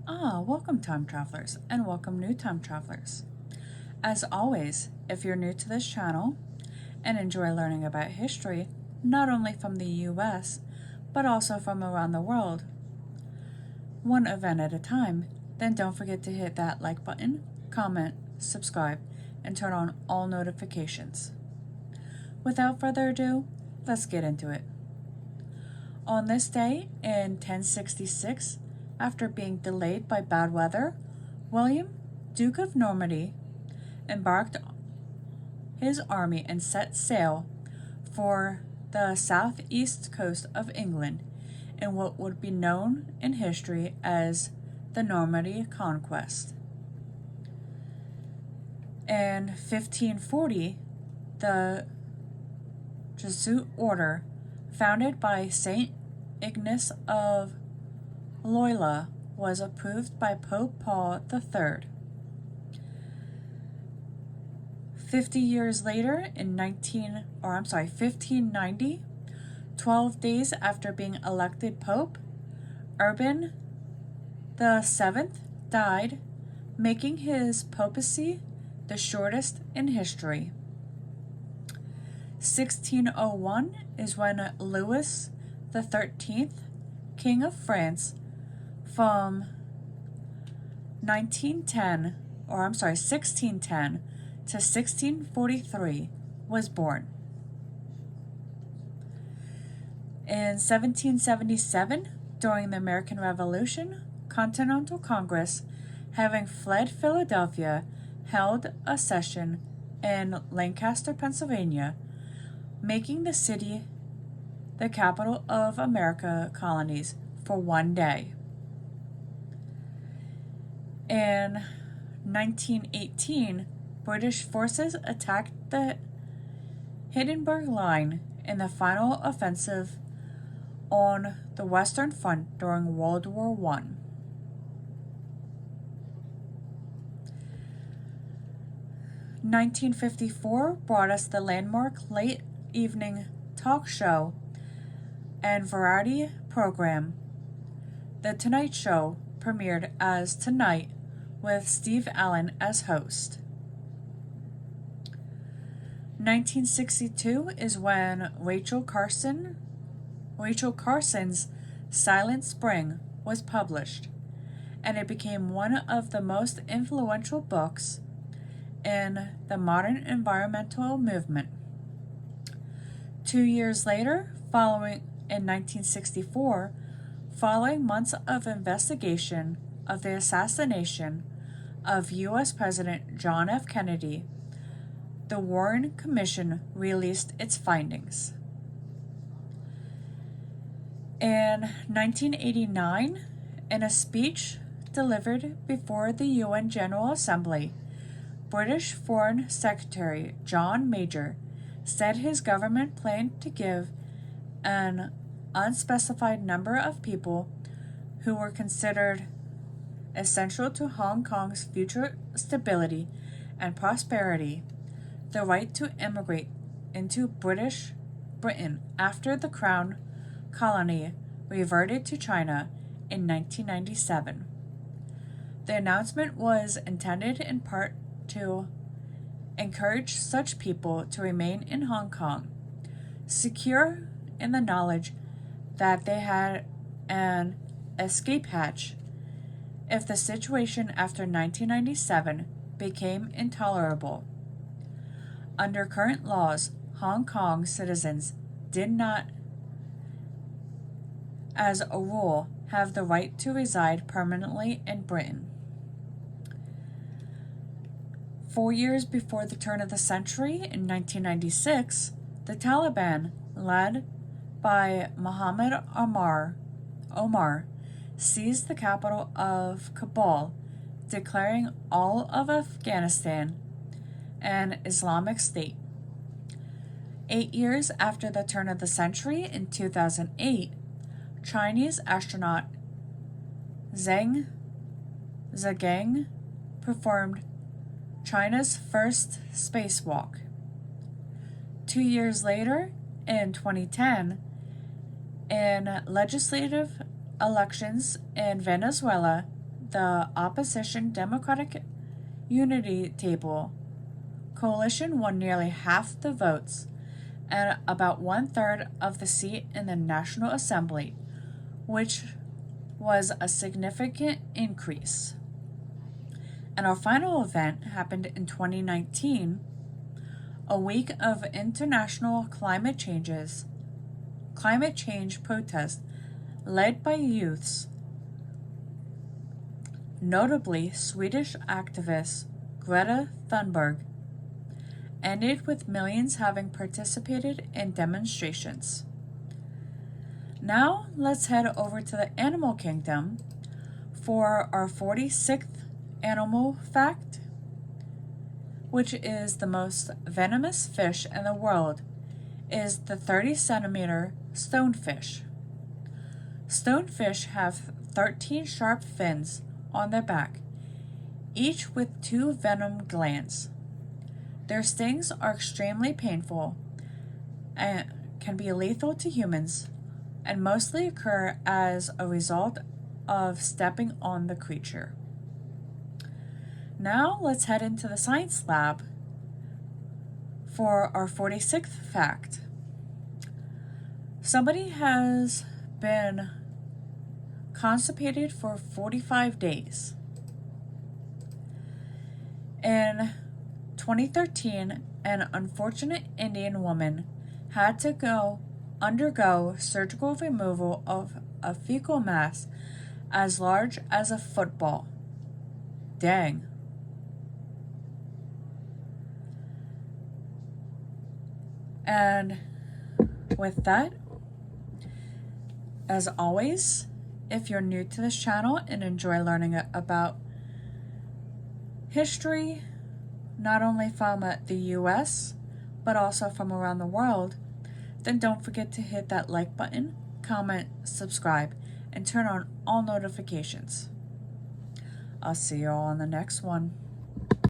Welcome time travelers and welcome new time travelers. As always, if you're new to this channel and enjoy learning about history, not only from the US, but also from around the world, one event at a time, then don't forget to hit that like button, comment, subscribe, and turn on all notifications. Without further ado, let's get into it. On this day in 1066, after being delayed by bad weather, William, Duke of Normandy, embarked his army and set sail for the southeast coast of England in what would be known in history as the Normandy Conquest. In 1540, the Jesuit order, founded by Saint Ignatius of Loyola, was approved by Pope Paul III. 50 years later, in 1590, 12 days after being elected Pope, Urban VII died, making his papacy the shortest in history. 1601 is when Louis XIII, King of France, from 1610 to 1643, was born. In 1777, during the American Revolution, Continental Congress, having fled Philadelphia, held a session in Lancaster, Pennsylvania, making the city the capital of America colonies for one day. In 1918, British forces attacked the Hindenburg Line in the final offensive on the Western Front during World War I. 1954 brought us the landmark late evening talk show and variety program, The Tonight Show, premiered as Tonight with Steve Allen as host. 1962 is when Rachel Carson's Silent Spring was published, and it became one of the most influential books in the modern environmental movement. 2 years later, in 1964, following months of investigation of the assassination of U.S. President John F. Kennedy, the Warren Commission released its findings. In 1989, in a speech delivered before the UN General Assembly, British Foreign Secretary John Major said his government planned to give an unspecified number of people who were considered essential to Hong Kong's future stability and prosperity the right to immigrate into Britain after the Crown Colony reverted to China in 1997. The announcement was intended in part to encourage such people to remain in Hong Kong, secure in the knowledge that they had an escape hatch if the situation after 1997 became intolerable. Under current laws, Hong Kong citizens did not, as a rule, have the right to reside permanently in Britain. 4 years before the turn of the century, in 1996, the Taliban, led by Mohammed Omar, seized the capital of Kabul, declaring all of Afghanistan an Islamic State. 8 years after the turn of the century, in 2008, Chinese astronaut Zhang Zhang performed China's first spacewalk. 2 years later, in 2010, in legislative elections in Venezuela, the opposition Democratic Unity Table coalition won nearly half the votes and about 1/3 of the seat in the National Assembly, which was a significant increase. And our final event happened in 2019, a week of international climate change protests led by youths, notably Swedish activist Greta Thunberg, ended with millions having participated in demonstrations. Now let's head over to the animal kingdom for our 46th animal fact, which is the most venomous fish in the world, is the 30-centimeter stonefish. Stonefish have 13 sharp fins on their back, each with 2 venom glands. Their stings are extremely painful and can be lethal to humans, and mostly occur as a result of stepping on the creature. Now let's head into the science lab for our 46th fact. Somebody has been constipated for 45 days. In 2013, an unfortunate Indian woman had to undergo surgical removal of a fecal mass as large as a football. Dang. And with that, as always, if you're new to this channel and enjoy learning about history, not only from the US, but also from around the world, then don't forget to hit that like button, comment, subscribe, and turn on all notifications. I'll see you all on the next one.